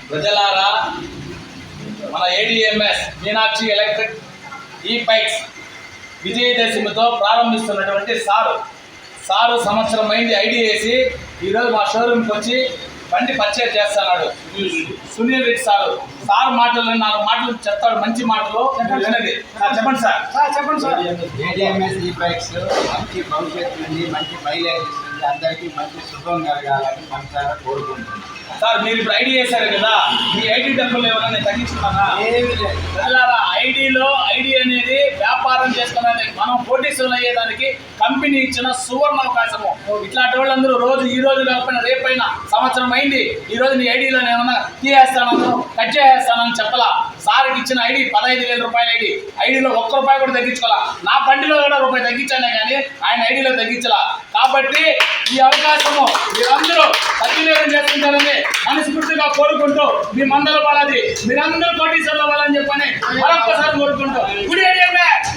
ప్రజలారా, మన ADMS Meenakshi electric ఈ బైక్స్ విజయదశమితో ప్రారంభిస్తున్నటువంటి సారు సంవత్సరం అయింది ఐడియా వేసి ఈరోజు మా షోరూమ్కి వచ్చి బండి పర్చేజ్ చేస్తున్నాడు సునీల్ రెడ్డి సార్ మాటలు 4 మాటలు చెప్తాడు, మంచి మాటలు వినండి. చెప్పండి సార్. చెప్పండి సార్. ఏడీఎంఎస్ ఈ బైక్స్ మంచి భవిష్యత్తు నుండి మంచి మైలేజ్ ఇస్తుంది, అందరికీ మంచి శుభం కలగాలని మనసారా కోరుకుంటున్నాను. సార్, మీరు ఇప్పుడు ఐడి చేశారు కదా, మీ ఐడి డబ్బులు ఏమైనా తగ్గించుకున్నారా? ఐడి అనేది వ్యాపారం చేసుకున్నది, మనం పోటీసులు అయ్యేదానికి కంపెనీ ఇచ్చిన సువర్ణ అవకాశము. ఇట్లాంటి వాళ్ళందరూ ఈ రోజు కాకపోయినా రేపైనా సంవత్సరం అయింది, ఈ రోజు నీ ఐడిలో ఏమన్నా తీయేస్తాను కట్ చేసేస్తానని చెప్పలా. సార్కి ఇచ్చిన ఐడి 15,000 రూపాయల ఐడిలో ₹1 కూడా తగ్గించుకోవాలా. నా బండిలో కూడా రూపాయి తగ్గించానే కానీ ఆయన ఐడిలో తగ్గించాల. కాబట్టి ఈ అవకాశము మీరందరూ సద్వినియోగం చేసుకుంటారని మనస్ఫూర్తిగా కోరుకుంటూ, మీ మందల బాలాది మీరందరూ కోటీశ్వర్లు అవ్వాలని చెప్పని మరొక్కసారి కోరుకుంటూ, గుడ్ ఏడీఎంఎస్.